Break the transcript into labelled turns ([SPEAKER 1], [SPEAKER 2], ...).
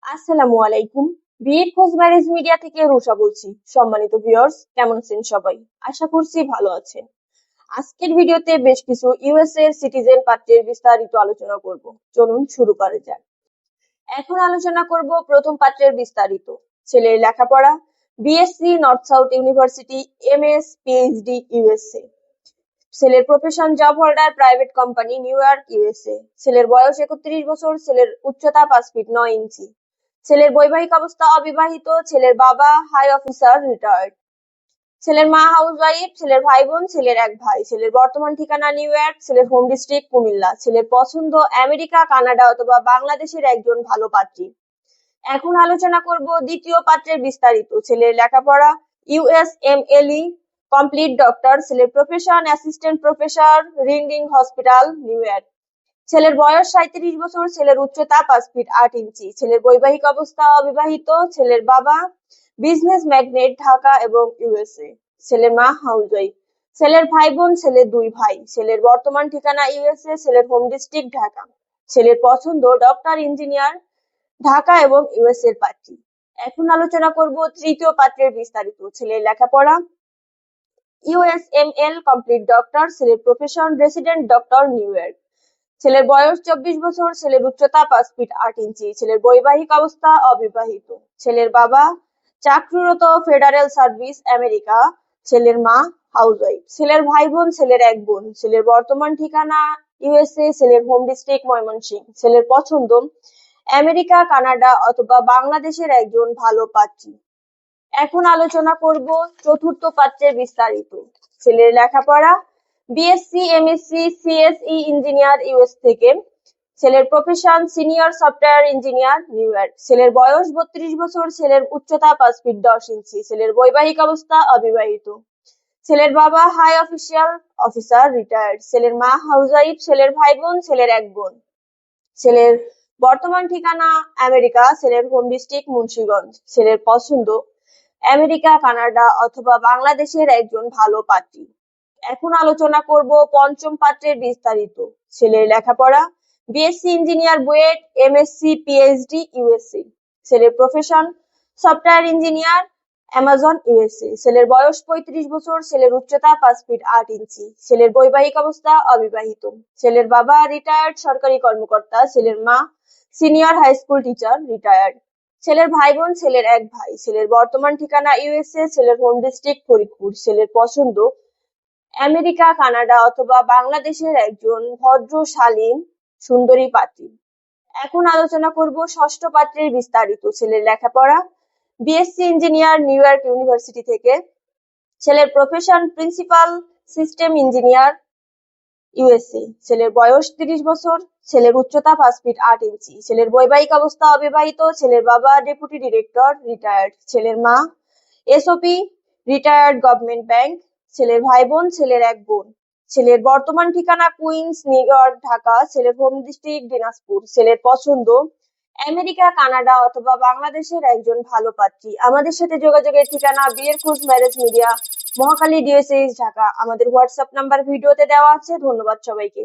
[SPEAKER 1] আসসালামু আলাইকুম। বিয়ের খোঁজ ম্যারেজ মিডিয়া থেকে রুষা বলছি। সম্মানিত ভিউয়ার্স, কেমন আছেন সবাই? আশা করছি ভালো আছেন। আজকের ভিডিওতে বেশ কিছু ইউএসএ এর সিটিজেন পাত্রের বিস্তারিত আলোচনা করব। চলুন শুরু করা যাক। এখন আলোচনা করব প্রথম পাত্রের বিস্তারিত। ছেলের লেখাপড়া BSc North South University, MS, PhD USA. ছেলের profession job holder, private company, New York USA. ছেলের বয়স 31 বছর, ছেলের উচ্চতা 5 ফিট 9 ইঞ্চি। ছেলের বৈবাহিক অবস্থা অবিবাহিত। ছেলের বাবা হাই অফিসার, রিটায়ার্ড। ছেলের মা হাউসওয়াইফ। ছেলের ভাই বোন, ছেলের এক ভাই। ছেলের বর্তমান ঠিকানা নিউ ইয়র্ক। ছেলের হোম ডিস্ট্রিক্ট কুমিল্লা। ছেলের পছন্দ আমেরিকা, কানাডা অথবা বাংলাদেশের একজন ভালো পাত্রী। এখন আলোচনা করব দ্বিতীয় পাত্রের বিস্তারিত। ছেলের লেখাপড়া ইউএসএমএলই কমপ্লিট ডক্টর। ছেলের profession assistant professor, ring hospital, new York. ছেলের বয়স 37 বছর। ছেলের উচ্চতা 5 ফিট 8 ইঞ্চি। ছেলের বৈবাহিক অবস্থা অবিবাহিত। ছেলের বাবা বিজনেস ম্যাগনেট, ঢাকা এবং ইউএসএ। ছেলের মা হাউসওয়াইফ। ছেলের ভাই বোন, ছেলের 2 ভাই। ছেলের বর্তমান ঠিকানা ইউএসএ। ছেলের হোম ডিস্ট্রিক্ট ঢাকা। ছেলের পছন্দ ডক্টর, ইঞ্জিনিয়ার, ঢাকা এবং ইউএস এর পাত্রী। এখন আলোচনা করব তৃতীয় পাত্রের বিস্তারিত। ছেলের লেখাপড়া ইউএসএমএল কমপ্লিট ডক্টর। ছেলের profession resident doctor, new York. ছেলের বয়স 24 বছর। ছেলের উচ্চতা 5 ফিট 8 ইঞ্চি। ছেলের বৈবাহিক অবস্থা অবিবাহিত। ছেলের বাবা চাকরিরত, ফেডারেল সার্ভিস, আমেরিকা। ছেলের মা হাউসওয়াইফ। ছেলের ভাই বোন, ছেলের এক বোন। ছেলের বর্তমান ঠিকানা ইউএসএ। ছেলের হোম ডিস্ট্রিক্ট ময়মনসিংহ। ছেলের পছন্দ আমেরিকা, কানাডা অথবা বাংলাদেশের একজন ভালো পাত্রী। এখন আলোচনা করব চতুর্থ পাত্রের বিস্তারিত। ছেলের লেখাপড়া BSc, MSc, CSE engineer US থেকে। ছেলের profession senior software engineer, new York. ছেলের বয়স 32 বছর। ছেলের উচ্চতা 5 ফিট 10 ইঞ্চি। ছেলের বৈবাহিক অবস্থা অবিবাহিত। ছেলের বাবা হাই অফিসার, রিটায়ার্ড। ছেলের মা হাউসওয়াইফ। ছেলের ভাই বোন, ছেলের এক বোন। ছেলের বর্তমান ঠিকানা আমেরিকা। ছেলের হোম ডিস্ট্রিক্ট মুন্সিগঞ্জ। ছেলের পছন্দ আমেরিকা, কানাডা অথবা বাংলাদেশের একজন ভালো পাত্রী। এখন আলোচনা করব পঞ্চম পাত্রের বিস্তারিত। ছেলের লেখাপড়া BSc engineer BUET, MSc, PhD USA. ছেলের profession software engineer, Amazon USA. ছেলের বয়স 35 বছর। ছেলের উচ্চতা 5 ফিট 8 ইঞ্চি। ছেলের বৈবাহিক অবস্থা অবিবাহিত। ছেলের বাবা রিটায়ার্ড সরকারি কর্মকর্তা। ছেলের মা senior high school teacher, retired. ছেলের ভাই বোন, ছেলের এক ভাই। ছেলের বর্তমান ঠিকানা ইউএসএ। ছেলের হোম ডিস্ট্রিক্ট ফরিদপুর। ছেলের পছন্দ আমেরিকা, কানাডা অথবা বাংলাদেশের একজন ভদ্র, শালীন, সুন্দরী পাত্রী। এখন আলোচনা করব ষষ্ঠ পাত্রের বিস্তারিত। ছেলের লেখাপড়া BSc engineer, new York university থেকে। ছেলের profession principal system engineer, USA. ছেলের বয়স 30 বছর। ছেলের উচ্চতা 5 ফিট 8 ইঞ্চি। ছেলের বৈবাহিক অবস্থা অবিবাহিত। ছেলের বাবা ডেপুটি ডিরেক্টর, রিটায়ার্ড। ছেলের মা এসওপি, রিটায়ার্ড গভর্নমেন্ট ব্যাংক। ছেলের ভাই বোন, ছেলের এক বোন। ছেলের বর্তমান ঠিকানা কুইন্স, নিউ ইয়র্ক, ঢাকা। ছেলের হোম ডিস্ট্রিক্ট দিনাজপুর। ছেলের পছন্দ আমেরিকা, কানাডা অথবা বাংলাদেশের একজন ভালো পাত্রী। আমাদের সাথে যোগাযোগের ঠিকানা বিয়ের খোঁজ ম্যারেজ মিডিয়া, মহাখালী, ডিওসিএইচ, ঢাকা। আমাদের হোয়াটসঅ্যাপ নাম্বার ভিডিওতে দেওয়া আছে। ধন্যবাদ সবাইকে।